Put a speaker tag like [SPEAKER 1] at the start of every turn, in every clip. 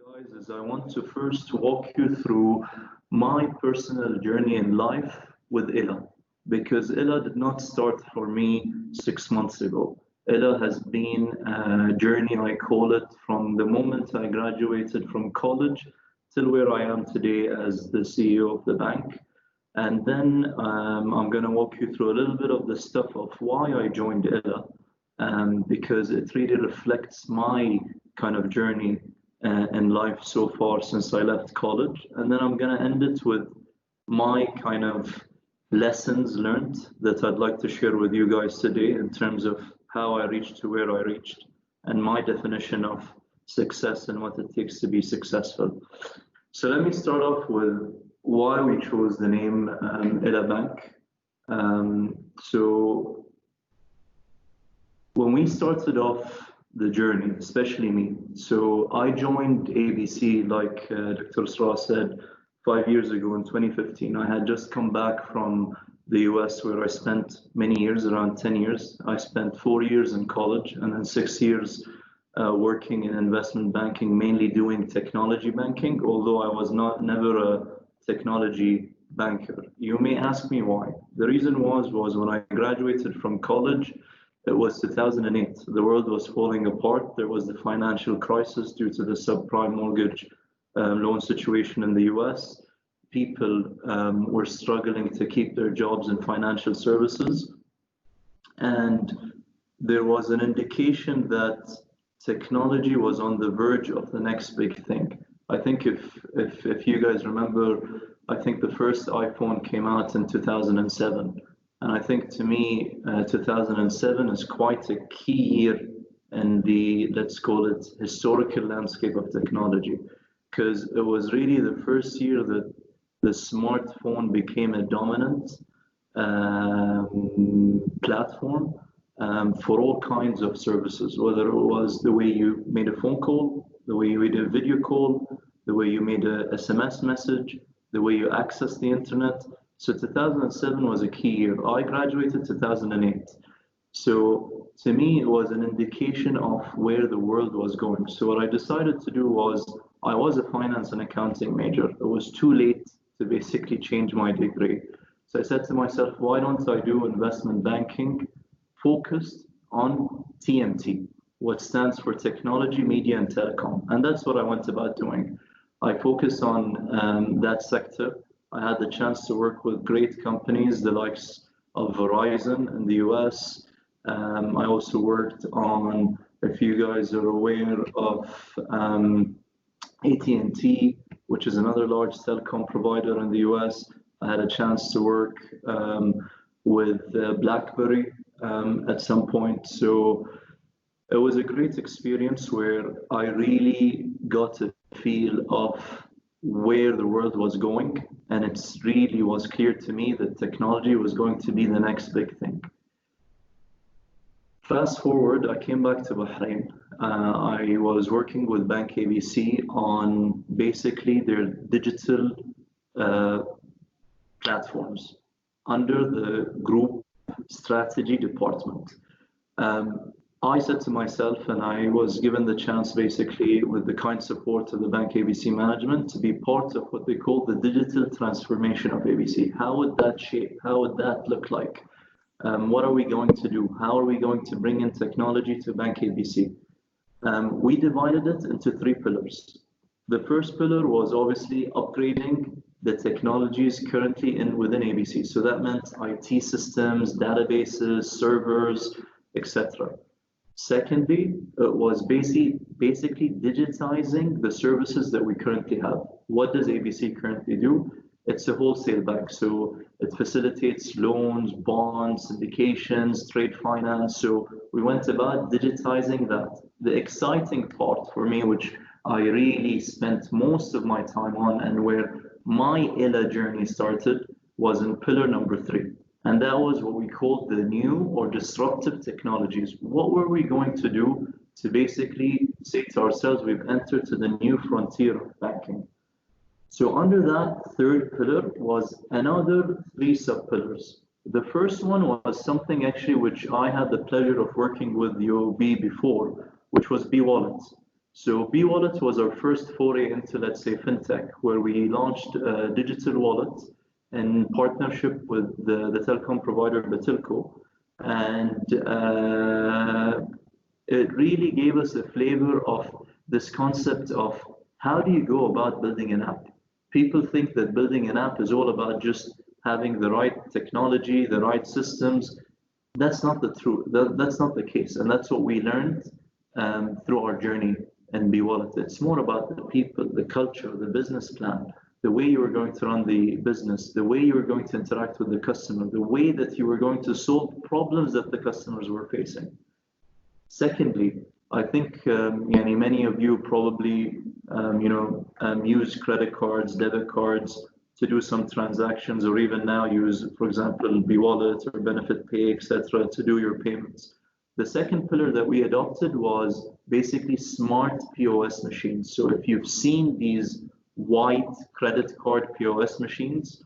[SPEAKER 1] guys, is I want to first walk you through my personal journey in life with Ella, because Ella did not start for me 6 months ago. Ella has been a journey, I call it, from the moment I graduated from college till where I am today as the CEO of the bank. And then I'm going to walk you through a little bit of the stuff of why I joined Ella, because it really reflects my kind of journey in life so far since I left college. And then I'm going to end it with my kind of lessons learned that I'd like to share with you guys today in terms of how I reached to where I reached and my definition of success and what it takes to be successful. So let me start off with why we chose the name Elara Bank. So when we started off the journey, especially me, so I joined ABC, like Dr. Sra said, 5 years ago in 2015. I had just come back from the US where I spent many years, around 10 years. I spent 4 years in college and then 6 years working in investment banking, mainly doing technology banking, although I was never a technology banker. You may ask me why. The reason was when I graduated from college, it was 2008. The world was falling apart. There was the financial crisis due to the subprime mortgage loan situation in the US. People were struggling to keep their jobs in financial services. And there was an indication that technology was on the verge of the next big thing. I think if you guys remember, I think the first iPhone came out in 2007. And I think to me, 2007 is quite a key year in the, let's call it, historical landscape of technology, because it was really the first year that the smartphone became a dominant platform for all kinds of services, whether it was the way you made a phone call, the way you made a video call, the way you made a SMS message, the way you accessed the internet. So 2007 was a key year. I graduated 2008. So to me, it was an indication of where the world was going. So what I decided to do was, I was a finance and accounting major. It was too late to basically change my degree. So I said to myself, why don't I do investment banking focused on TMT, what stands for technology, media, and telecom. And that's what I went about doing. I focused on that sector. I had the chance to work with great companies, the likes of Verizon in the US. I also worked on, if you guys are aware of AT&T, which is another large telecom provider in the US. I had a chance to work with BlackBerry at some point. So it was a great experience where I really got a feel of where the world was going. And it really was clear to me that technology was going to be the next big thing. Fast forward, I came back to Bahrain. I was working with Bank ABC on basically their digital platforms under the group strategy department. I said to myself, and I was given the chance basically with the kind support of the Bank ABC management to be part of what they call the digital transformation of ABC. How would that shape? How would that look like? What are we going to do? How are we going to bring in technology to Bank ABC? We divided it into 3 pillars. The first pillar was obviously upgrading the technologies currently within ABC. So that meant IT systems, databases, servers, etc. Secondly, it was basically digitizing the services that we currently have. What does ABC currently do? It's a wholesale bank, so it facilitates loans, bonds, syndications, trade finance. So we went about digitizing that. The exciting part for me, which I really spent most of my time on and where my Ella journey started, was in pillar number 3. And that was what we called the new or disruptive technologies. What were we going to do to basically say to ourselves, we've entered to the new frontier of banking? So under that 3rd pillar was another 3 sub-pillars. The first one was something actually which I had the pleasure of working with the OB before, which was B-Wallet. So B-Wallet was our first foray into, let's say, fintech, where we launched a digital wallet in partnership with the telecom provider, Betilco. And it really gave us a flavor of this concept of how do you go about building an app? People think that building an app is all about just having the right technology, the right systems. That's not the truth. That's not the case. And that's what we learned through our journey in B-Wallet. It's more about the people, the culture, the business plan, the way you are going to run the business, the way you are going to interact with the customer, the way that you are going to solve problems that the customers were facing. Secondly, I think many of you probably use credit cards, debit cards to do some transactions, or even now use, for example, B-Wallet or Benefit Pay, etc., to do your payments. The second pillar that we adopted was basically smart POS machines. So if you've seen these white credit card POS machines,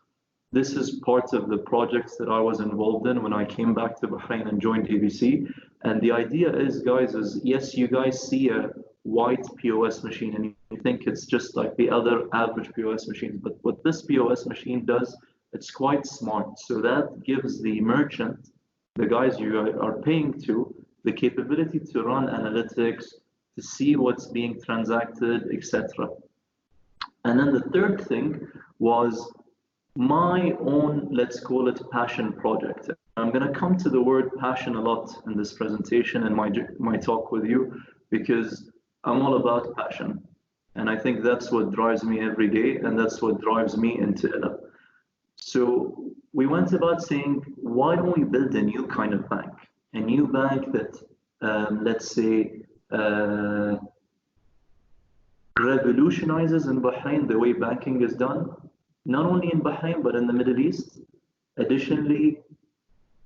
[SPEAKER 1] this is part of the projects that I was involved in when I came back to Bahrain and joined ABC. And the idea is, guys, yes, you guys see a white POS machine and you think it's just like the other average POS machines. But what this POS machine does, it's quite smart. So that gives the merchant, the guys you are paying to, the capability to run analytics, to see what's being transacted, etc. And then the third thing was my own, let's call it passion project. I'm going to come to the word passion a lot in this presentation and my talk with you, because I'm all about passion. And I think that's what drives me every day, and that's what drives me into Ella. So we went about saying, why don't we build a new kind of bank? A new bank that, let's say, revolutionizes in Bahrain the way banking is done, not only in Bahrain, but in the Middle East. Additionally,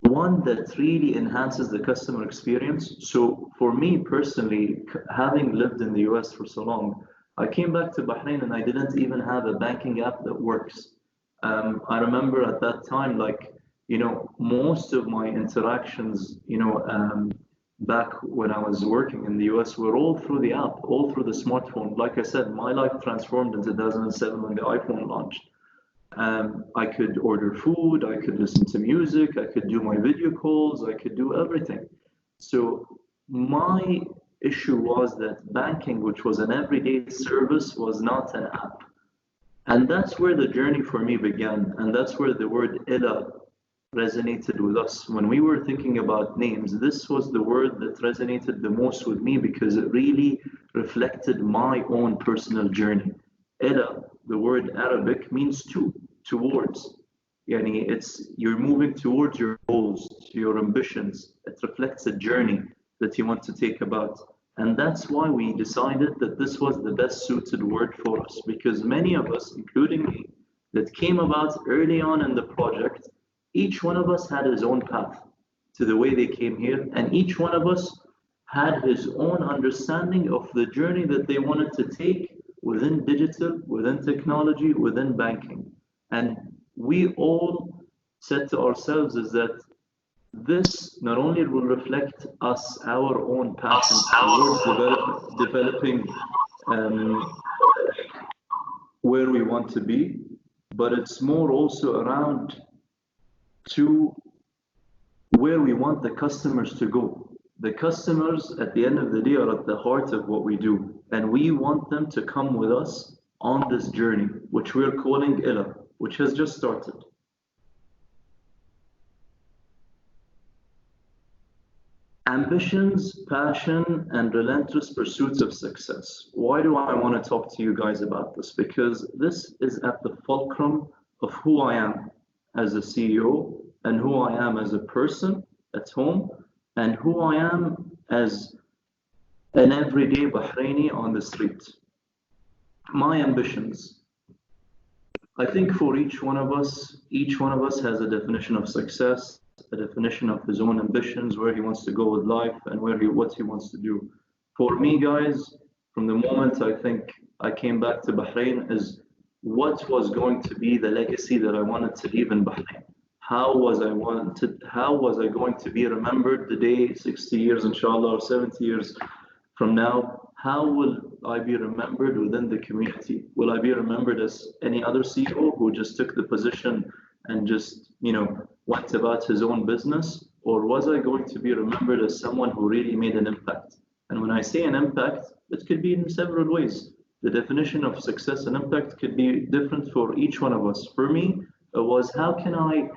[SPEAKER 1] one that really enhances the customer experience. So for me personally, having lived in the US for so long, I came back to Bahrain and I didn't even have a banking app that works. I remember at that time, most of my interactions, back when I was working in the US were all through the app, all through the smartphone. Like I said, my life transformed in 2007 when the iPhone launched. I could order food, I could listen to music, I could do my video calls, I could do everything. So my issue was that banking, which was an everyday service, was not an app. And that's where the journey for me began. And that's where the word Ella resonated with us. When we were thinking about names, this was the word that resonated the most with me because it really reflected my own personal journey. Ella, the word Arabic, means towards. You're moving towards your goals, your ambitions. It reflects a journey that you want to take about. And that's why we decided that this was the best suited word for us, because many of us, including me, that came about early on in the project, each one of us had his own path to the way they came here, and each one of us had his own understanding of the journey that they wanted to take within digital, within technology, within banking. And we all said to ourselves is that this not only will reflect us, our own passion towards developing where we want to be, but it's more also around to where we want the customers to go. The customers at the end of the day are at the heart of what we do, and we want them to come with us on this journey, which we're calling Ella, which has just started. Ambitions, passion, and relentless pursuits of success. Why do I want to talk to you guys about this? Because this is at the fulcrum of who I am as a CEO, and who I am as a person at home, and who I am as an everyday Bahraini on the street. My ambitions. I think for each one of us has a definition of success, a definition of his own ambitions, where he wants to go with life, and what he wants to do. For me, guys, from the moment I think I came back to Bahrain, is what was going to be the legacy that I wanted to leave in Bahrain. How was I going to be remembered the day 60 years, inshallah, or 70 years from now? how will I be remembered within the community? Will I be remembered as any other CEO who just took the position and just, went about his own business? Or was I going to be remembered as someone who really made an impact? And when I say an impact, it could be in several ways. The definition of success and impact could be different for each one of us. For me, it was how can I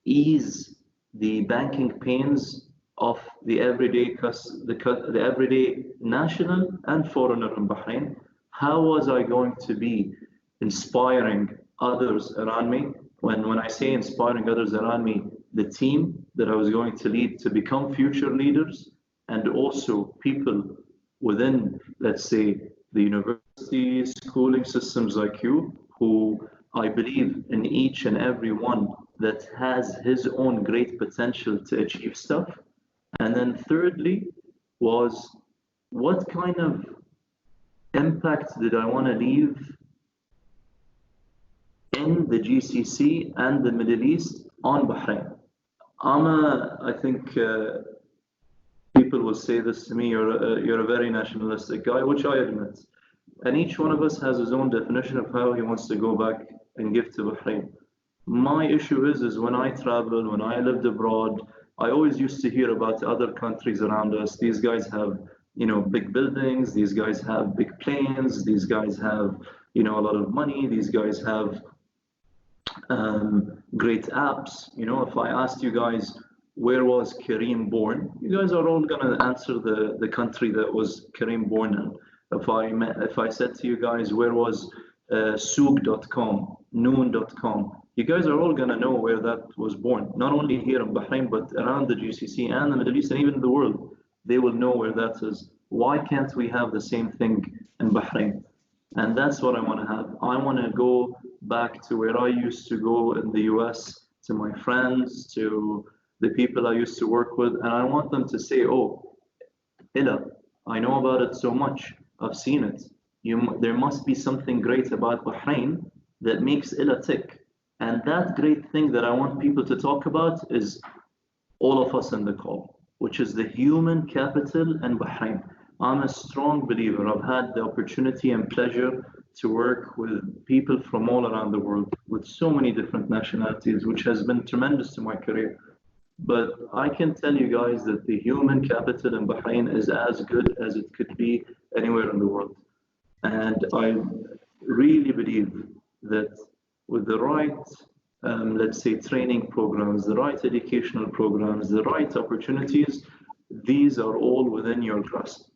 [SPEAKER 1] ease the banking pains of the the everyday national and foreigner in Bahrain? How was I going to be inspiring others around me? When I say inspiring others around me, the team that I was going to lead to become future leaders, and also people within, let's say, the university schooling systems like you, who I believe in each and every one that has his own great potential to achieve stuff. And then thirdly was, what kind of impact did I want to leave in the GCC and the Middle East on Bahrain? I think people will say this to me, you're a very nationalistic guy, which I admit. And each one of us has his own definition of how he wants to go back and give to Bahrain. My issue is when I travel, when I lived abroad, I always used to hear about other countries around us. These guys have, big buildings. These guys have big planes. These guys have, a lot of money. These guys have great apps. If I asked you guys, where was Kareem born? You guys are all gonna answer the country that was Kareem born in. If I said to you guys, where was Souk.com, Noon.com, you guys are all gonna know where that was born. Not only here in Bahrain, but around the GCC and the Middle East and even the world, they will know where that is. Why can't we have the same thing in Bahrain? And that's what I want to have. I want to go back to where I used to go in the US, to my friends, to the people I used to work with, and I want them to say, oh, Ella, I know about it so much. I've seen it. There must be something great about Bahrain that makes Ella tick. And that great thing that I want people to talk about is all of us in the call, which is the human capital in Bahrain. I'm a strong believer. I've had the opportunity and pleasure to work with people from all around the world with so many different nationalities, which has been tremendous to my career. But I can tell you guys that the human capital in Bahrain is as good as it could be anywhere in the world. And I really believe that with the right, let's say, training programs, the right educational programs, the right opportunities, these are all within your grasp.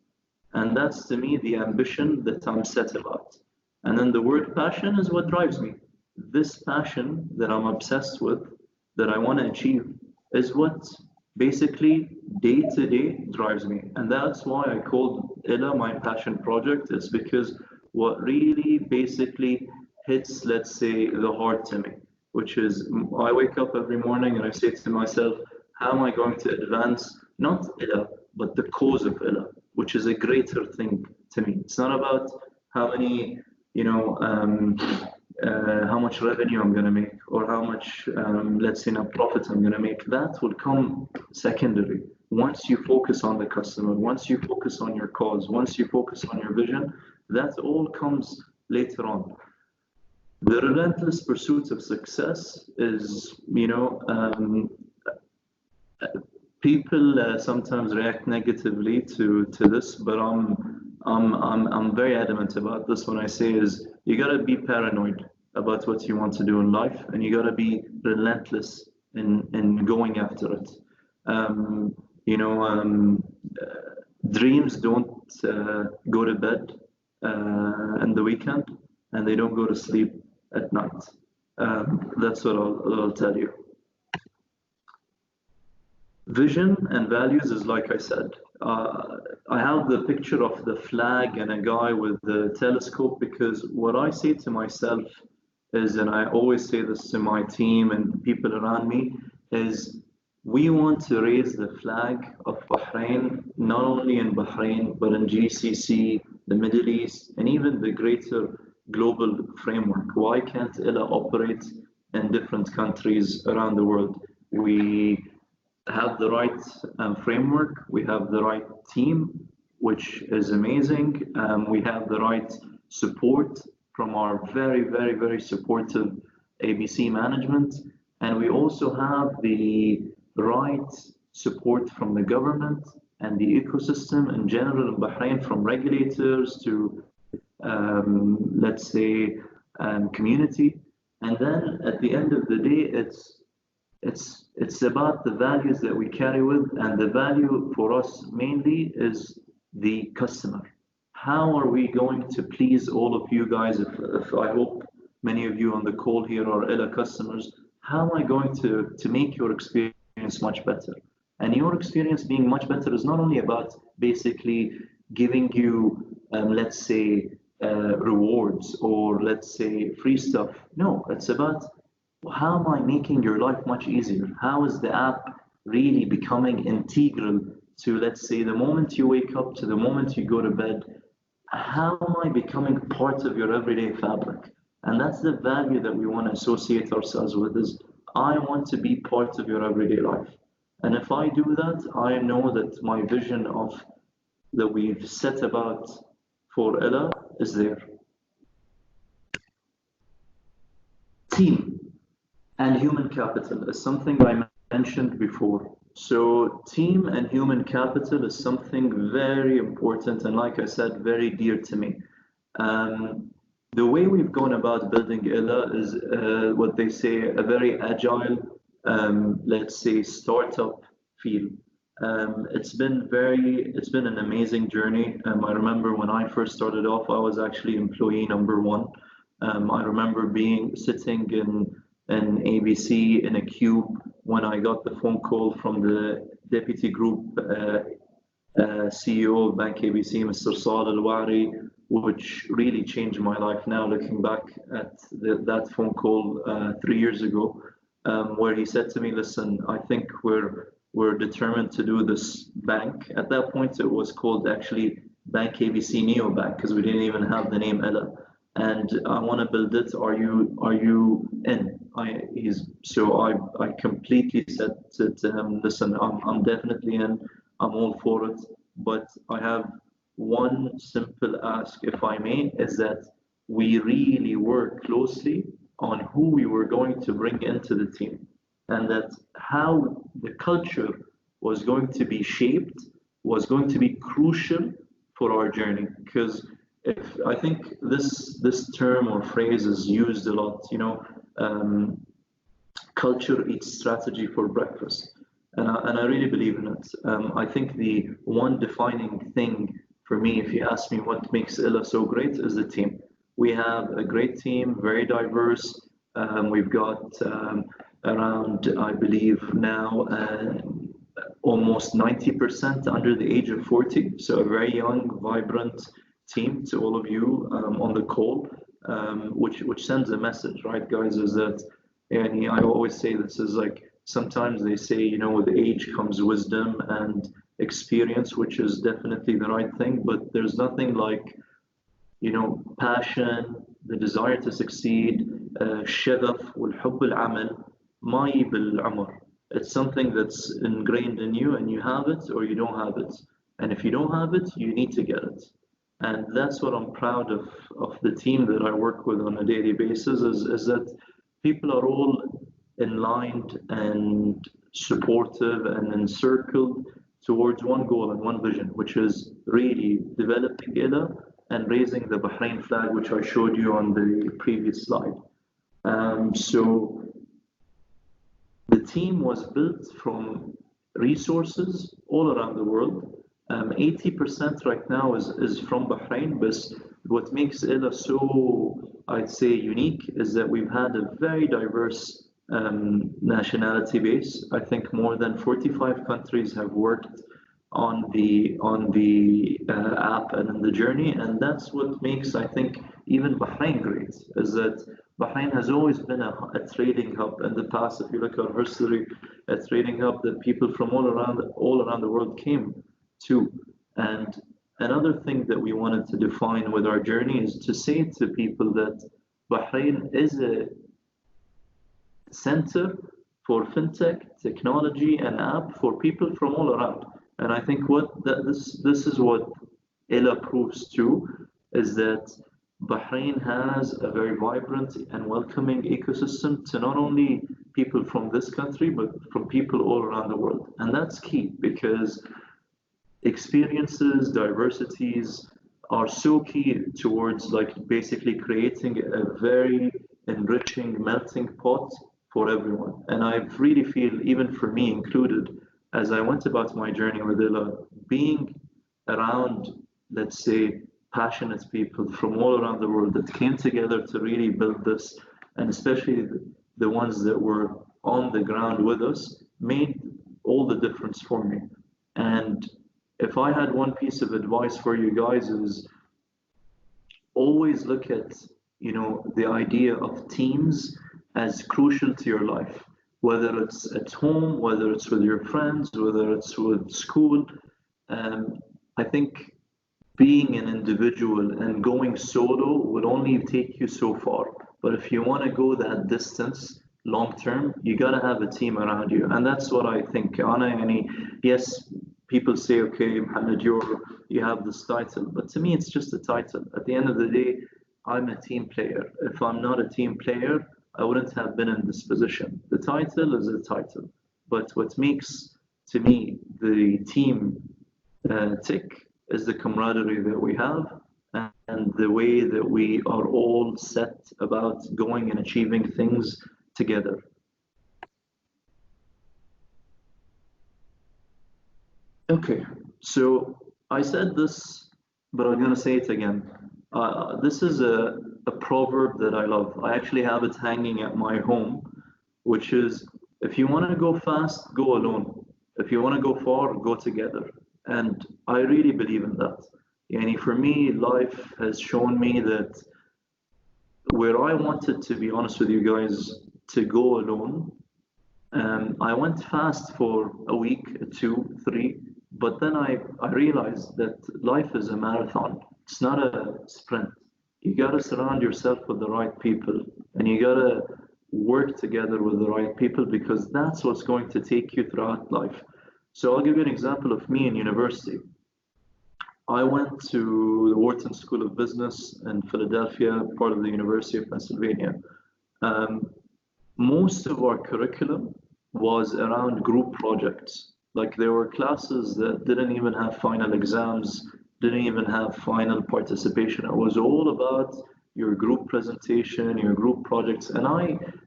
[SPEAKER 1] And that's to me the ambition that I'm set about. And then the word passion is what drives me. This passion that I'm obsessed with, that I want to achieve, is what basically day to day drives me. And that's why I called Ella my passion project. It's because what really basically hits, let's say, the heart to me, which is I wake up every morning and I say to myself, how am I going to advance not Ella, but the cause of Ella, which is a greater thing to me. It's not about how many, how much revenue I'm going to make or how much, let's say, net profit I'm going to make. That will come secondary. Once you focus on the customer, once you focus on your cause, once you focus on your vision, that all comes later on. The relentless pursuit of success is, people sometimes react negatively to this, but I'm very adamant about this when I say is you gotta be paranoid about what you want to do in life, and you gotta be relentless in going after it. Dreams don't go to bed in the weekend, and they don't go to sleep at night. That's what I'll tell you. Vision and values is like I said. I have the picture of the flag and a guy with the telescope because what I say to myself is, and I always say this to my team and people around me, is we want to raise the flag of Bahrain, not only in Bahrain, but in GCC, the Middle East, and even the greater global framework. Why can't Ella operate in different countries around the world? We have the right framework, we have the right team, which is amazing. We have the right support from our very, very, very supportive ABC management, and we also have the right support from the government and the ecosystem in general in Bahrain, from regulators to, let's say, community. And then at the end of the day, it's about the values that we carry with, and the value for us mainly is the customer. How are we going to please all of you guys? If I hope many of you on the call here are Ella customers, how am I going to make your experience much better? And your experience being much better is not only about basically giving you, let's say, rewards or let's say free stuff. No, it's about how am I making your life much easier? How is the app really becoming integral to, let's say, the moment you wake up to the moment you go to bed? How am I becoming part of your everyday fabric? And that's the value that we want to associate ourselves with, is I want to be part of your everyday life. And if I do that, I know that my vision of that we've set about for Ella is there. Team and human capital is something I mentioned before. So team and human capital is something very important, and like I said, very dear to me. The way we've gone about building Ella is what they say, a very agile, let's say, startup feel. It's been an amazing journey. I remember when I first started off, I was actually employee number one. I remember sitting in ABC in a cube when I got the phone call from the deputy group CEO of Bank ABC, Mr. Saad Al-Wari, which really changed my life now looking back at that phone call 3 years ago, where he said to me, listen, I think we're determined to do this bank. At that point, it was called actually Bank ABC Neo Bank because we didn't even have the name Ella. And I want to build it. Are you in? I completely said to him, listen, I'm definitely in. I'm all for it. But I have one simple ask, if I may, is that we really work closely on who we were going to bring into the team, and that how the culture was going to be shaped was going to be crucial for our journey. Because if I think this term or phrase is used a lot, culture eats strategy for breakfast, and I really believe in it. I think the one defining thing for me, if you ask me what makes Illa so great, is the team. We have a great team, very diverse. We've got around, I believe now, almost 90% under the age of 40. So a very young, vibrant team to all of you on the call, which sends a message, right, guys, is that, and I always say this is like, sometimes they say, with age comes wisdom and experience, which is definitely the right thing, but there's nothing like, passion, the desire to succeed, الشغف والحب العمل ما يجي بالعمر. It's something that's ingrained in you, and you have it or you don't have it. And if you don't have it, you need to get it. And that's what I'm proud of the team that I work with on a daily basis, is that people are all aligned and supportive and encircled towards one goal and one vision, which is really developing Ella and raising the Bahrain flag, which I showed you on the previous slide. So the team was built from resources all around the world. 80% right now is from Bahrain, but what makes Ella so, I'd say, unique is that we've had a very diverse nationality base. I think more than 45 countries have worked on the app and in the journey, and that's what makes, I think, even Bahrain great, is that Bahrain has always been a trading hub in the past. If you look at our history, a trading hub that people from all around the world came to. And another thing that we wanted to define with our journey is to say to people that Bahrain is a center for fintech, technology, and app for people from all around. And I think this is what Ella proves too, is that Bahrain has a very vibrant and welcoming ecosystem to not only people from this country, but from people all around the world. And that's key because experiences, diversities are so key towards like basically creating a very enriching melting pot for everyone. And I really feel, even for me included, as I went about my journey with Illa, being around, let's say, passionate people from all around the world that came together to really build this, and especially the ones that were on the ground with us, made all the difference for me. And if I had one piece of advice for you guys is always look at, the idea of teams as crucial to your life, whether it's at home, whether it's with your friends, whether it's with school. Um, I think being an individual and going solo will only take you so far. But if you want to go that distance long term, you got to have a team around you. And that's what I think. Yes, people say, okay, Mohammed, you have this title. But to me, it's just a title. At the end of the day, I'm a team player. If I'm not a team player, I wouldn't have been in this position. The title is a title. But what makes, to me, the team tick is the camaraderie that we have and the way that we are all set about going and achieving things together. Okay, so I said this, but I'm going to say it again. This is a proverb that I love. I actually have it hanging at my home, which is if you want to go fast, go alone. If you want to go far, go together. And I really believe in that. Yani for me, life has shown me that where I wanted, to be honest with you guys, to go alone, I went fast for a week, two, three, but then I realized that life is a marathon. It's not a sprint. You got to surround yourself with the right people and you got to work together with the right people because that's what's going to take you throughout life. So I'll give you an example of me in university. I went to the Wharton School of Business in Philadelphia, part of the University of Pennsylvania. Um, Most of our curriculum was around group projects. Like there were classes that didn't even have final exams, didn't even have final participation. It was all about your group presentation, your group projects. And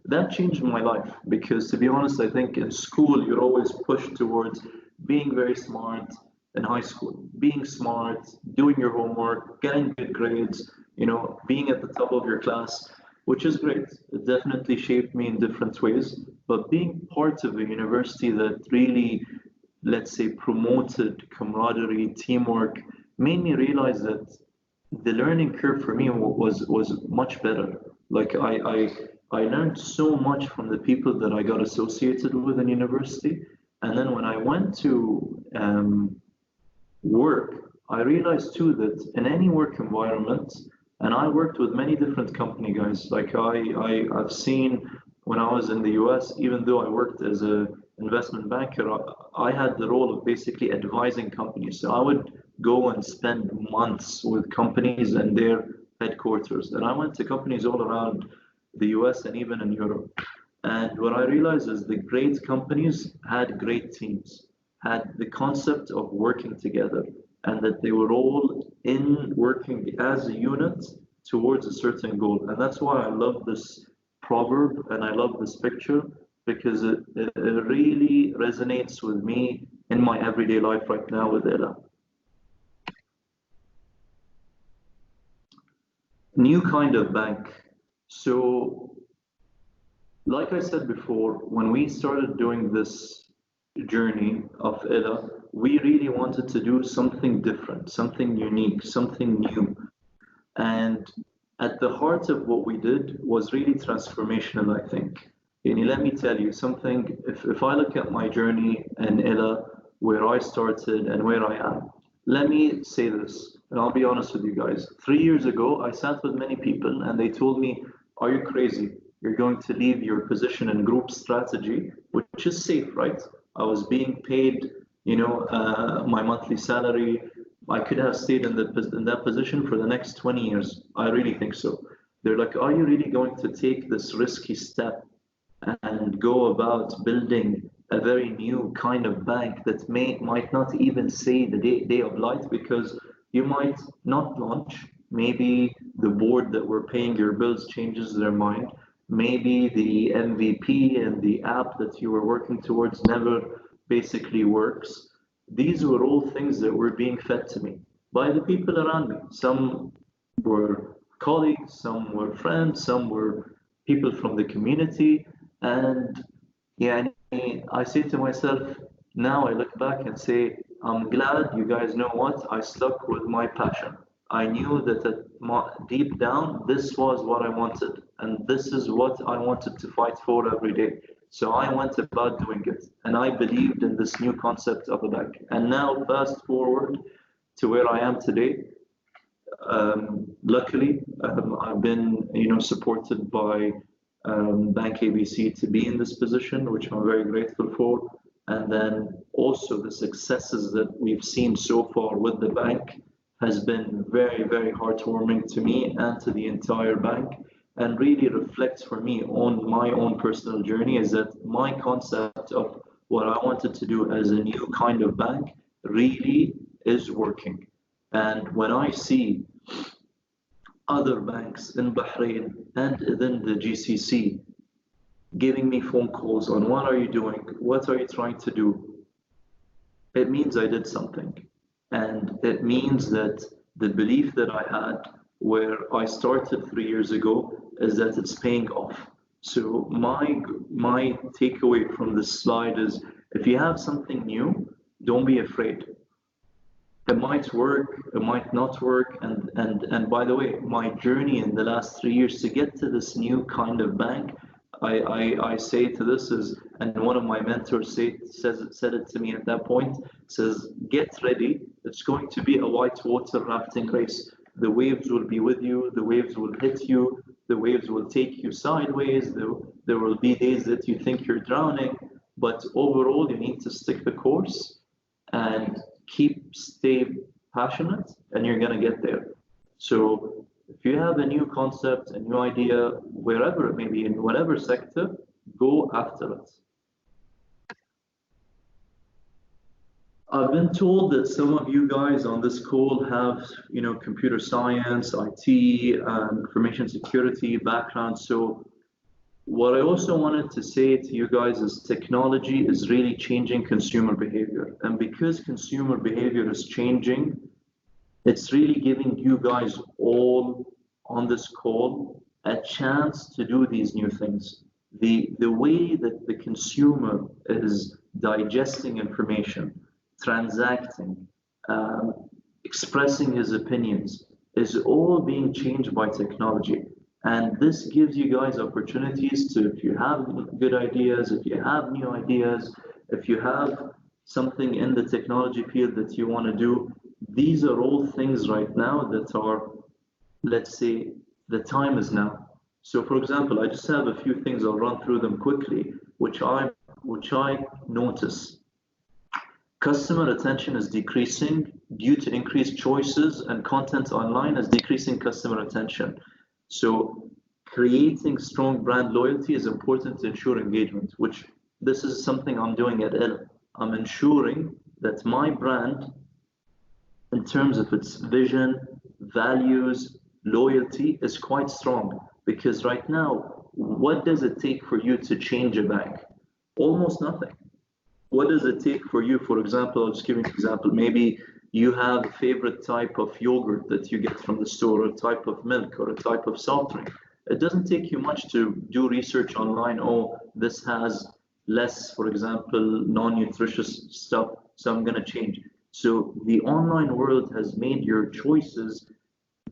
[SPEAKER 1] that changed my life because to be honest, I think in school, you're always pushed towards being very smart in high school, being smart, doing your homework, getting good grades, being at the top of your class, which is great. It definitely shaped me in different ways. But being part of a university that really, let's say, promoted camaraderie, teamwork, made me realize that the learning curve for me was much better. Like I learned so much from the people that I got associated with in university. And then when I went to work, I realized too that in any work environment, and I worked with many different company guys. Like I've seen when I was in the US, even though I worked as a investment banker, I had the role of basically advising companies. So I would go and spend months with companies and their headquarters. And I went to companies all around the US and even in Europe. And what I realized is the great companies had great teams, had the concept of working together, and that they were all in working as a unit towards a certain goal. And that's why I love this proverb and I love this picture because it really resonates with me in my everyday life right now with Ella. New kind of bank. So, like I said before, when we started doing this journey of Ella, we really wanted to do something different, something unique, something new. And at the heart of what we did was really transformational, I think. And let me tell you something, if I look at my journey and Ella, where I started and where I am, let me say this, and I'll be honest with you guys. 3 years ago, I sat with many people and they told me, are you crazy? You're going to leave your position in group strategy, which is safe, right? I was being paid, my monthly salary. I could have stayed in that position for the next 20 years. I really think so. They're like, are you really going to take this risky step and go about building a very new kind of bank that might not even say the day of light, because you might not launch. Maybe the board that were paying your bills changes their mind. Maybe the MVP and the app that you were working towards never basically works. These were all things that were being fed to me by the people around me. Some were colleagues, some were friends, some were people from the community. And yeah, I say to myself, now I look back and say, I'm glad you guys know what, I stuck with my passion. I knew that deep down, this was what I wanted, and this is what I wanted to fight for every day. So I went about doing it, and I believed in this new concept of a bank. And now, fast forward to where I am today. Luckily, I've been, supported by Bank ABC to be in this position, which I'm very grateful for. And then also the successes that we've seen so far with the bank has been very, very heartwarming to me and to the entire bank, and really reflects for me on my own personal journey, is that my concept of what I wanted to do as a new kind of bank really is working. And when I see other banks in Bahrain and within the GCC giving me phone calls on what are you doing, what are you trying to do, it means I did something. And it means that the belief that I had where I started 3 years ago is that it's paying off. So my takeaway from this slide is, if you have something new, don't be afraid. It might work, it might not work, and by the way, my journey in the last 3 years to get to this new kind of bank, I say to this is, and one of my mentors said it to me at that point, says, get ready, it's going to be a whitewater rafting race. The waves will be with you, the waves will hit you, the waves will take you sideways, there will be days that you think you're drowning, but overall you need to stick the course and stay passionate, and you're going to get there. So if you have a new concept, a new idea, wherever it may be, in whatever sector, go after it. I've been told that some of you guys on this call have, computer science, IT, information security background. So what I also wanted to say to you guys is technology is really changing consumer behavior. And because consumer behavior is changing, it's really giving you guys all on this call a chance to do these new things. The way that the consumer is digesting information, transacting, expressing his opinions is all being changed by technology. And this gives you guys opportunities to, if you have good ideas, if you have new ideas, if you have something in the technology field that you want to do, these are all things right now that are, let's say, the time is now. So for example, I just have a few things, I'll run through them quickly, which I notice. Customer attention is decreasing due to increased choices, and content online is decreasing customer attention. So creating strong brand loyalty is important to ensure engagement, which this is something I'm doing at Elara. I'm ensuring that my brand, in terms of its vision, values, loyalty, is quite strong. Because right now, what does it take for you to change a bank? Almost nothing. What does it take for you? For example, I'll just give you an example. Maybe you have a favorite type of yogurt that you get from the store, or a type of milk, or a type of soft drink. It doesn't take you much to do research online. Oh, this has less, for example, non-nutritious stuff, so I'm going to change. So the online world has made your choices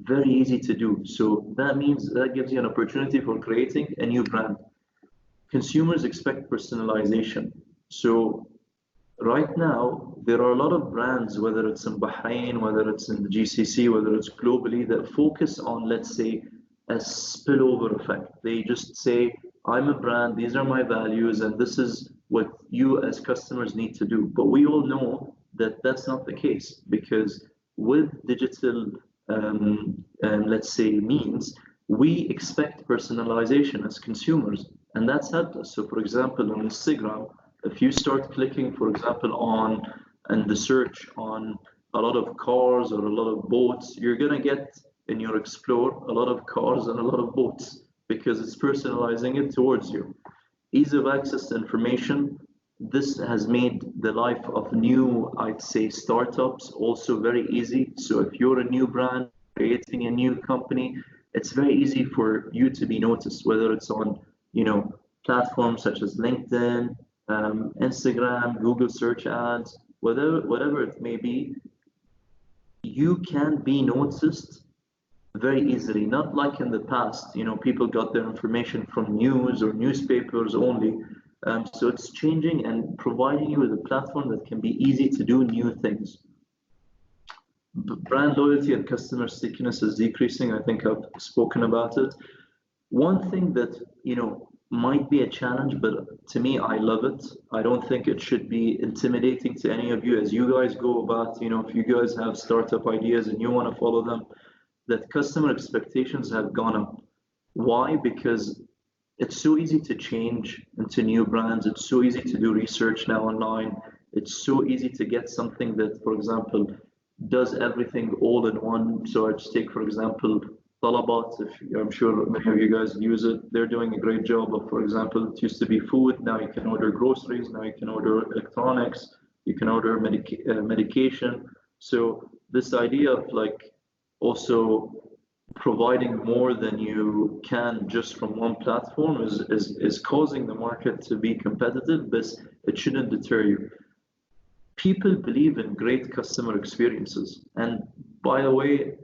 [SPEAKER 1] very easy to do. So that means that gives you an opportunity for creating a new brand. Consumers expect personalization. So right now, there are a lot of brands, whether it's in Bahrain, whether it's in the GCC, whether it's globally, that focus on, let's say, a spillover effect. They just say, I'm a brand, these are my values, and this is what you as customers need to do. But we all know that that's not the case, because with digital, let's say, means, we expect personalization as consumers, and that's helped us. So, for example, on Instagram, if you start clicking, for example, on and the search on a lot of cars or a lot of boats, you're gonna get in your explore a lot of cars and a lot of boats because it's personalizing it towards you. Ease of access to information. This has made the life of new, I'd say, startups also very easy. So if you're a new brand creating a new company, it's very easy for you to be noticed, whether it's on, platforms such as LinkedIn, Instagram, Google search ads, whatever it may be. You can be noticed very easily, not like in the past. People got their information from news or newspapers only. So it's changing and providing you with a platform that can be easy to do new things. Brand loyalty and customer stickiness is decreasing. I think I've spoken about it. One thing that, might be a challenge, but to me, I love it. I don't think it should be intimidating to any of you as you guys go about, if you guys have startup ideas and you want to follow them, that customer expectations have gone up. Why? Because it's so easy to change into new brands. It's so easy to do research now online. It's so easy to get something that, for example, does everything all in one. So I just take, for example, Talabat. I'm sure many of you guys use it. They're doing a great job of, for example, it used to be food. Now you can order groceries. Now you can order electronics. You can order medication. So this idea of also providing more than you can just from one platform is causing the market to be competitive, but it shouldn't deter you. People believe in great customer experiences. And by the way,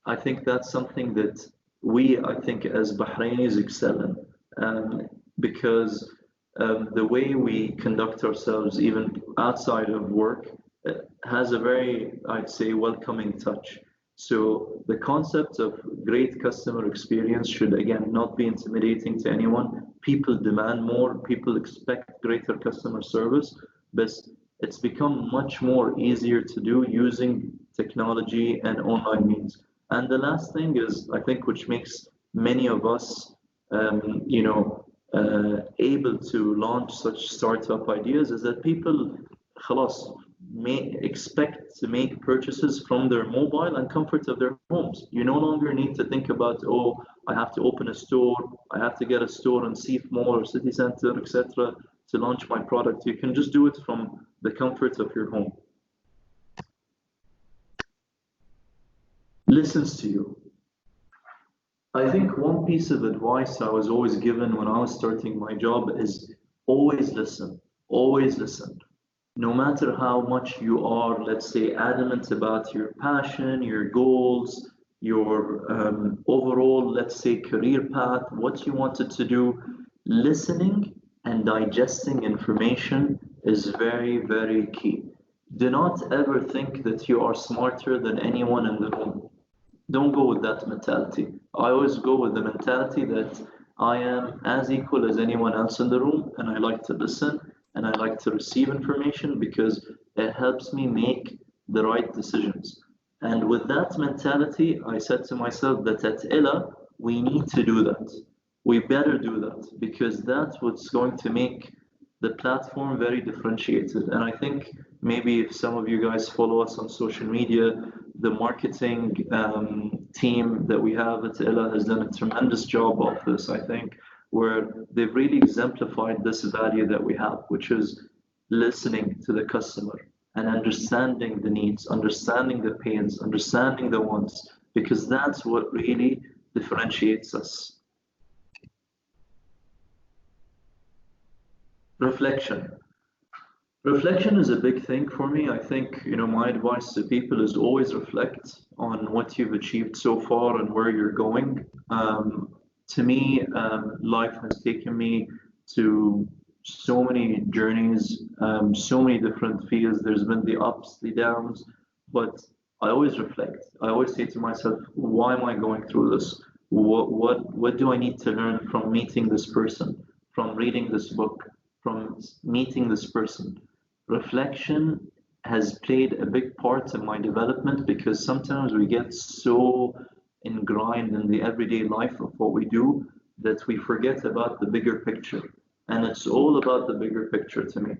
[SPEAKER 1] I think that's something that I think, as Bahrainis excel in, because the way we conduct ourselves, even outside of work, has a very, I'd say, welcoming touch. So the concept of great customer experience should, again, not be intimidating to anyone. People demand more, people expect greater customer service, but it's become much more easier to do using technology and online means. And the last thing is, I think, which makes many of us, able to launch such startup ideas, is that people, خلاص, may expect to make purchases from their mobile and comfort of their homes. You no longer need to think about, oh, I have to open a store, I have to get a store in Seaf Mall or City Center, etc., to launch my product. You can just do it from the comfort of your home. Listens to you. I think one piece of advice I was always given when I was starting my job is always listen. Always listen. No matter how much you are, let's say, adamant about your passion, your goals, your overall, let's say, career path, what you wanted to do, listening and digesting information is very, very key. Do not ever think that you are smarter than anyone in the room. Don't go with that mentality. I always go with the mentality that I am as equal as anyone else in the room, and I like to listen and I like to receive information because it helps me make the right decisions. And with that mentality, I said to myself that at Ella, we need to do that. We better do that because that's what's going to make the platform very differentiated. And I think maybe if some of you guys follow us on social media, the marketing team that we have at Ella has done a tremendous job of this, I think, where they've really exemplified this value that we have, which is listening to the customer and understanding the needs, understanding the pains, understanding the wants, because that's what really differentiates us. Reflection. Reflection is a big thing for me. I think, my advice to people is always reflect on what you've achieved so far and where you're going. To me, life has taken me to so many journeys, so many different fields. There's been the ups, the downs, but I always reflect. I always say to myself, why am I going through this? What do I need to learn from meeting this person, from reading this book, from meeting this person? Reflection has played a big part in my development, because sometimes we get so ingrained in the everyday life of what we do that we forget about the bigger picture. And it's all about the bigger picture to me.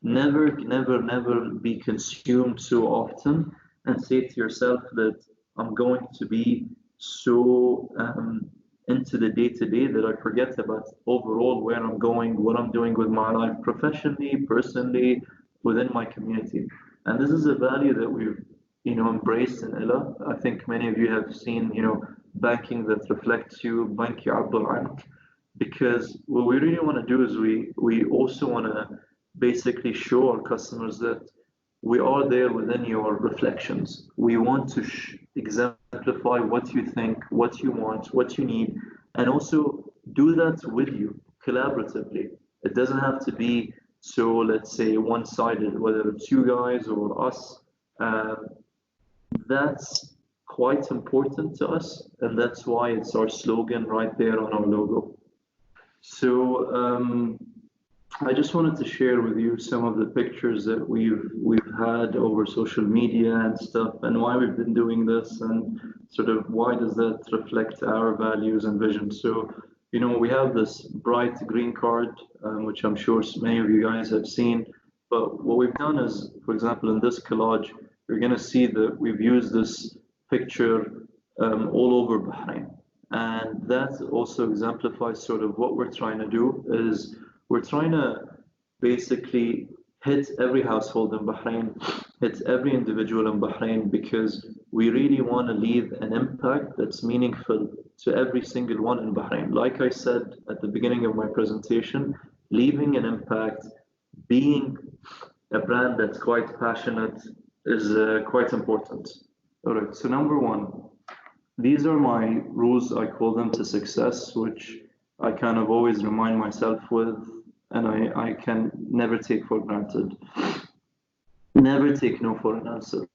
[SPEAKER 1] Never, never, never be consumed so often and say to yourself that I'm going to be so into the day to day that I forget about overall where I'm going, what I'm doing with my life professionally, personally, within my community. And this is a value that we've, embraced in Ella. I think many of you have seen, banking that reflects you, Bank Bahrain, because what we really want to do is we also want to basically show our customers that we are there within your reflections. We want to exemplify what you think, what you want, what you need, and also do that with you collaboratively. It doesn't have to be so, let's say, one-sided, whether it's you guys or us. Uh, that's quite important to us, and that's why it's our slogan right there on our logo. So I just wanted to share with you some of the pictures that we've had over social media and stuff, and why we've been doing this, and sort of why does that reflect our values and vision. So, we have this bright green card, which I'm sure many of you guys have seen. But what we've done is, for example, in this collage, you're going to see that we've used this picture all over Bahrain. And that also exemplifies sort of what we're trying to do is we're trying to basically hit every household in Bahrain, hit every individual in Bahrain, because we really want to leave an impact that's meaningful to every single one in Bahrain. Like I said at the beginning of my presentation, leaving an impact, being a brand that's quite passionate is quite important. All right, so number one, these are my rules, I call them, to success, which I kind of always remind myself with, and I can never take for granted. Never take no for an answer.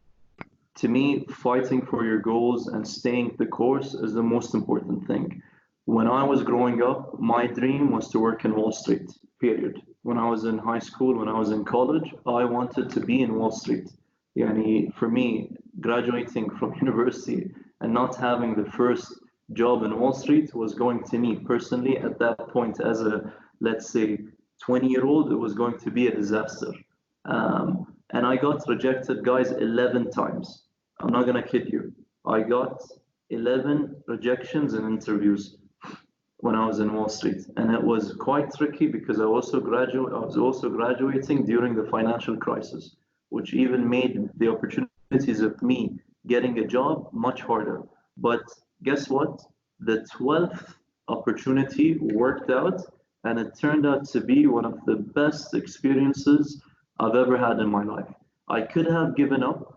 [SPEAKER 1] To me, fighting for your goals and staying the course is the most important thing. When I was growing up, my dream was to work in Wall Street, period. When I was in high school, when I was in college, I wanted to be in Wall Street. Yani, for me, graduating from university and not having the first job in Wall Street was going to me personally at that point, as a, let's say, 20-year-old, it was going to be a disaster. And I got rejected, guys, 11 times. I'm not going to kid you. I got 11 rejections in interviews when I was in Wall Street. And it was quite tricky because I was also graduating during the financial crisis, which even made the opportunities of me getting a job much harder. But guess what? The 12th opportunity worked out, and it turned out to be one of the best experiences I've ever had in my life. I could have given up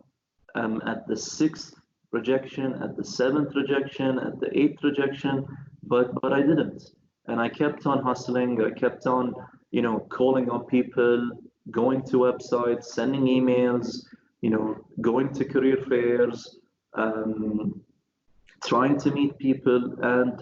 [SPEAKER 1] at the 6th rejection, at the 7th rejection, at the 8th rejection, but I didn't. And I kept on hustling. I kept on, calling on people, going to websites, sending emails, going to career fairs, trying to meet people. And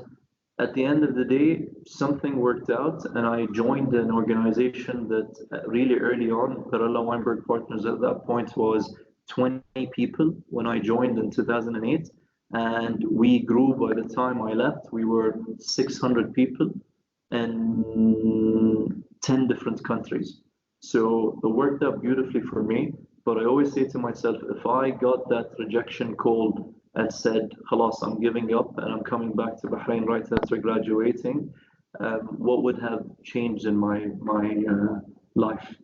[SPEAKER 1] at the end of the day, something worked out, and I joined an organization that really early on, Perella Weinberg Partners at that point was 20 people when I joined in 2008. And we grew, by the time I left, we were 600 people in 10 different countries. So it worked out beautifully for me. But I always say to myself, if I got that rejection call and said, "Khalas, I'm giving up and I'm coming back to Bahrain right after graduating," what would have changed in my life?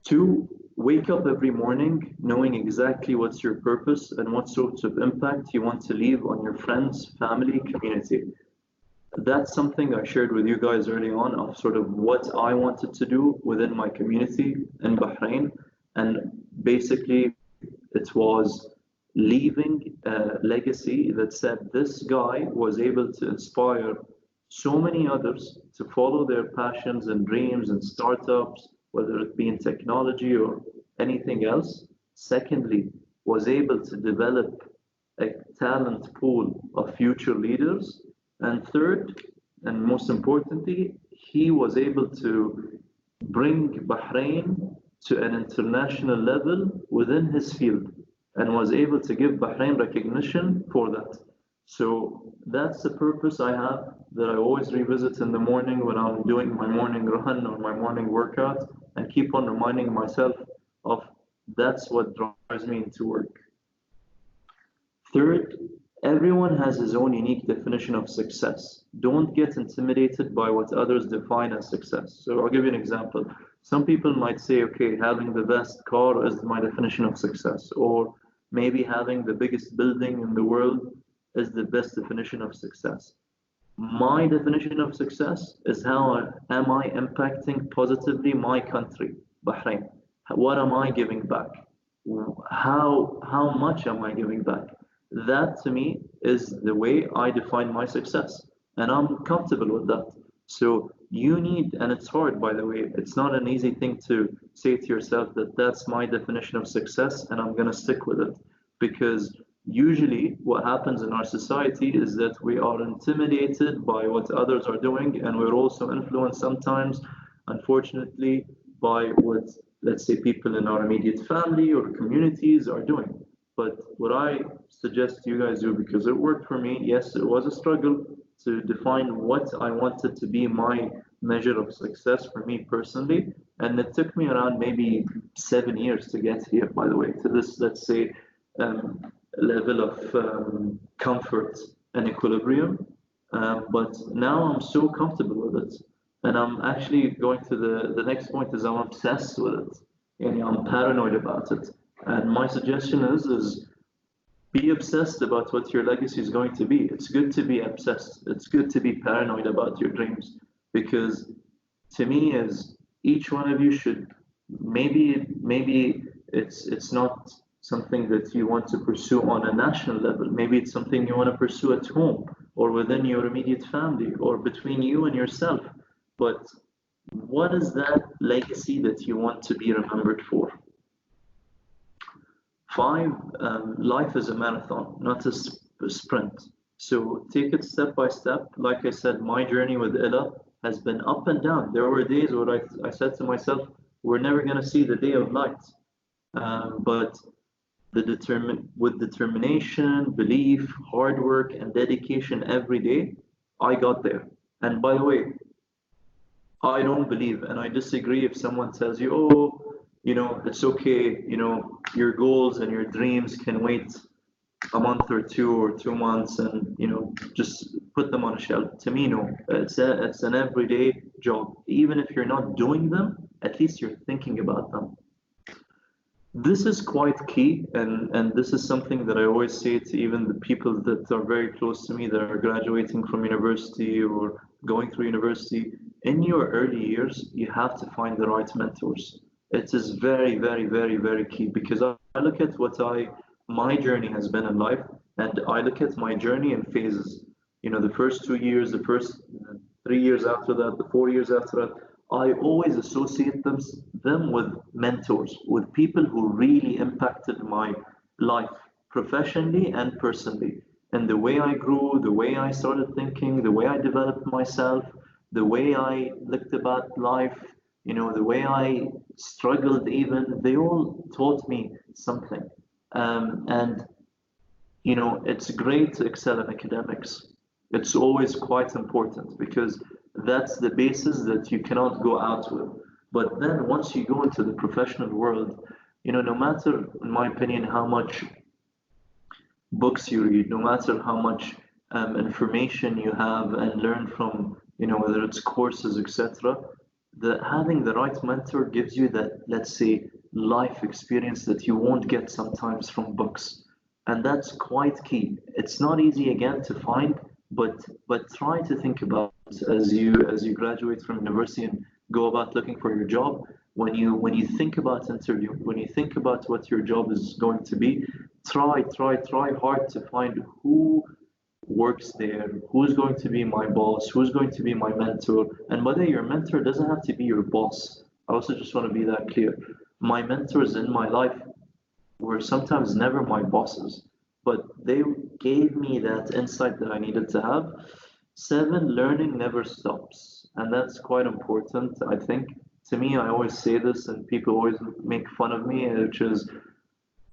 [SPEAKER 1] Two, wake up every morning knowing exactly what's your purpose and what sorts of impact you want to leave on your friends, family, community. That's something I shared with you guys early on, of sort of what I wanted to do within my community in Bahrain. And basically, it was leaving a legacy that said this guy was able to inspire so many others to follow their passions and dreams and startups, whether it be in technology or anything else. Secondly, was able to develop a talent pool of future leaders. And third, and most importantly, he was able to bring Bahrain to an international level within his field and was able to give Bahrain recognition for that. So that's the purpose I have, that I always revisit in the morning when I'm doing my morning run or my morning workout, and keep on reminding myself of that's what drives me into work. Third, everyone has his own unique definition of success. Don't get intimidated by what others define as success. So I'll give you an example. Some people might say, okay, having the best car is my definition of success, or maybe having the biggest building in the world is the best definition of success. My definition of success is am I impacting positively my country, Bahrain? What am I giving back? How much am I giving back? That to me is the way I define my success, and I'm comfortable with that. So you need, and it's hard, by the way, it's not an easy thing to say to yourself that that's my definition of success and I'm going to stick with it, because usually what happens in our society is that we are intimidated by what others are doing, and we're also influenced sometimes, unfortunately, by what, let's say, people in our immediate family or communities are doing. But what I suggest you guys do, because it worked for me, yes, it was a struggle to define what I wanted to be my measure of success for me personally. And it took me around maybe 7 years to get here, by the way, to this, let's say, um, level of comfort and equilibrium. But now I'm so comfortable with it. And I'm actually going to the next point is I'm obsessed with it. And I'm paranoid about it. And my suggestion is be obsessed about what your legacy is going to be. It's good to be obsessed. It's good to be paranoid about your dreams, because to me is each one of you should, maybe it's not something that you want to pursue on a national level. Maybe it's something you want to pursue at home or within your immediate family or between you and yourself. But what is that legacy that you want to be remembered for? Five, life is a marathon, not a sprint. So take it step by step. Like I said, my journey with Ella has been up and down. There were days where I said to myself, we're never going to see the day of light. But with determination, belief, hard work, and dedication every day, I got there. And by the way, I don't believe, and I disagree if someone tells you, oh, it's okay, your goals and your dreams can wait a month or 2 months and, just put them on a shelf. To me, no, it's an everyday job. Even if you're not doing them, at least you're thinking about them. This is quite key, and this is something that I always say to even the people that are very close to me that are graduating from university or going through university. In your early years, you have to find the right mentors. It is very, very, very, very key, because I look at my journey has been in life, and I look at my journey in phases. The first 2 years, the first 3 years after that, the 4 years after that, I always associate them with mentors, with people who really impacted my life professionally and personally. And the way I grew, the way I started thinking, the way I developed myself, the way I looked about life, the way I struggled even, they all taught me something. And it's great to excel in academics. It's always quite important, because that's the basis that you cannot go out with. But then once you go into the professional world, no matter, in my opinion, how much books you read, no matter how much information you have and learn from, whether it's courses, etc., having the right mentor gives you that, let's say, life experience that you won't get sometimes from books. And that's quite key. It's not easy again to find, but try to think about it as you graduate from university and go about looking for your job. When you think about interview, when you think about what your job is going to be, try hard to find who works there, who's going to be my boss, who's going to be my mentor. And by the way, your mentor doesn't have to be your boss. I also just want to be that clear. My mentors in my life were sometimes never my bosses, but they gave me that insight that I needed to have. Seven, learning never stops. And that's quite important, I think, to me, I always say this, and people always make fun of me, which is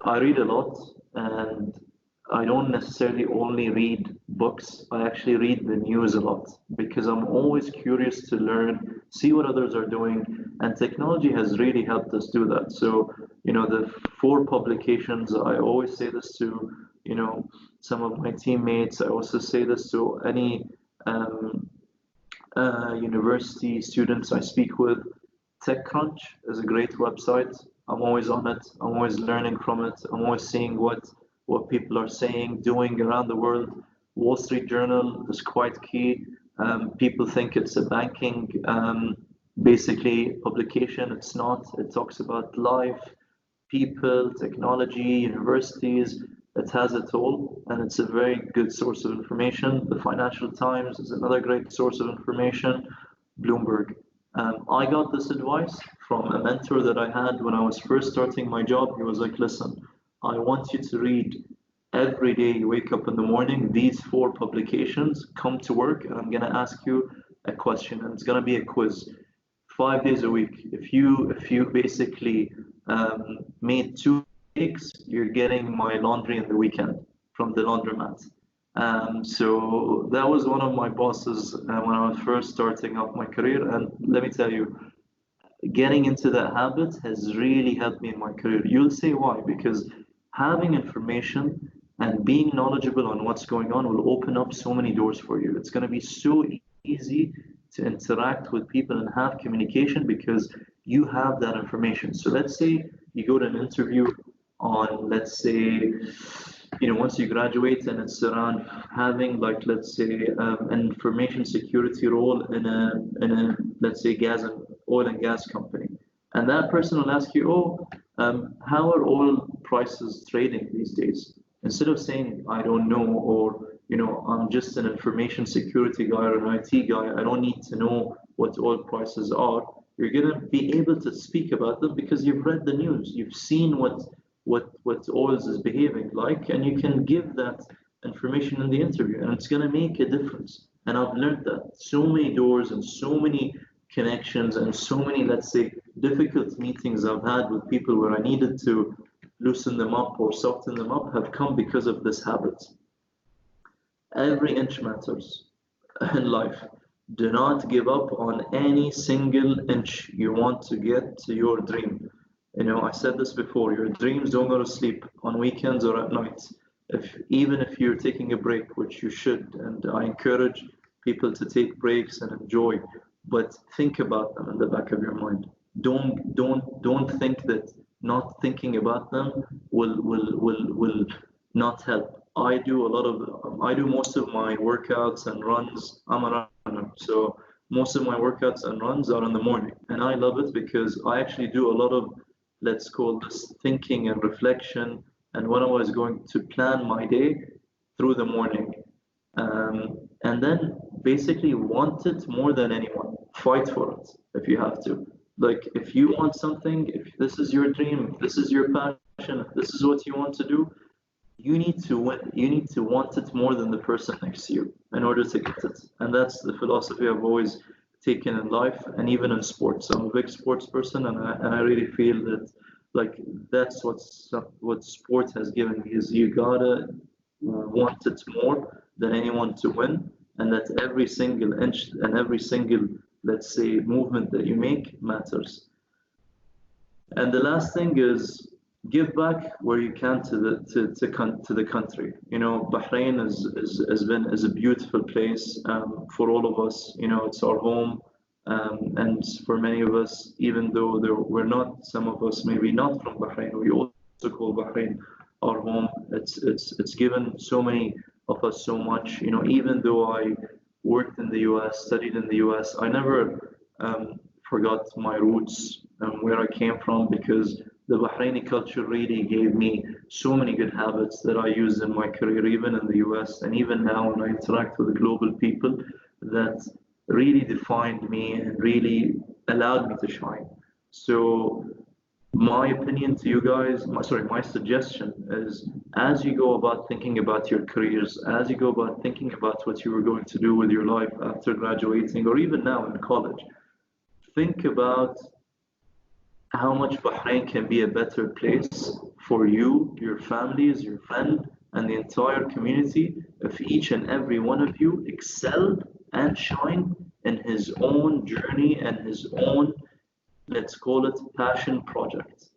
[SPEAKER 1] I read a lot, and I don't necessarily only read books. I actually read the news a lot because I'm always curious to learn, see what others are doing, and technology has really helped us do that. So, the four publications, I always say this to, some of my teammates. I also say this to any um, university students I speak with. TechCrunch is a great website. I'm always on it. I'm always learning from it. I'm always seeing what people are saying, doing around the world. Wall Street Journal is quite key. People think it's a banking basically publication. It's not. It talks about life, people, technology, universities. It has it all, and it's a very good source of information. The Financial Times is another great source of information. Bloomberg. I got this advice from a mentor that I had when I was first starting my job. He was like, listen, I want you to read every day you wake up in the morning, these four publications, come to work, and I'm going to ask you a question, and it's going to be a quiz 5 days a week. If you basically made two mistakes, you're getting my laundry in the weekend from the laundromat. So that was one of my bosses when I was first starting off my career. And let me tell you, getting into that habit has really helped me in my career. You'll say why? Because having information and being knowledgeable on what's going on will open up so many doors for you. It's going to be so easy to interact with people and have communication because you have that information. So let's say you go to an interview on, let's say, once you graduate and it's around having, like, let's say, an information security role in a let's say oil and gas company, and that person will ask you, oh, how are oil prices trading these days? Instead of saying I don't know, or I'm just an information security guy or an IT guy, I don't need to know what oil prices are. You're gonna be able to speak about them because you've read the news, you've seen what oils is behaving like, and you can give that information in the interview, and it's gonna make a difference. And I've learned that so many doors and so many connections and so many, let's say, difficult meetings I've had with people where I needed to loosen them up or soften them up have come because of this habit. Every inch matters in life. Do not give up on any single inch you want to get to your dream. I said this before, your dreams don't go to sleep on weekends or at night. Even if you're taking a break, which you should, and I encourage people to take breaks and enjoy, but think about them in the back of your mind. Don't think that not thinking about them will not help. I do most of my workouts and runs. I'm a runner, so most of my workouts and runs are in the morning, and I love it because I actually do a lot of, let's call this, thinking and reflection, and when I was going to plan my day through the morning. And then basically want it more than anyone. Fight for it if you have to. Like, if you want something, if this is your dream, if this is your passion, if this is what you want to do, you need to win. You need to want it more than the person next to you in order to get it. And that's the philosophy I've always taken in life and even in sports. I'm a big sports person, and I really feel that, like, that's what sport has given me, is you gotta want it more than anyone to win, and that every single inch and every single, let's say, movement that you make matters. And the last thing is give back where you can to the country. Bahrain is a beautiful place for all of us. It's our home, and for many of us, even though we're not, some of us maybe not from Bahrain, we also call Bahrain our home. It's given so many of us so much. Even though I worked in the U.S., studied in the U.S., I never forgot my roots and where I came from, because the Bahraini culture really gave me so many good habits that I use in my career, even in the US, and even now when I interact with global people, that really defined me and really allowed me to shine. So my opinion to you guys, my suggestion is, as you go about thinking about your careers, as you go about thinking about what you were going to do with your life after graduating, or even now in college, think about how much Bahrain can be a better place for you, your families, your friend, and the entire community if each and every one of you excelled and shine in his own journey and his own, let's call it, passion project.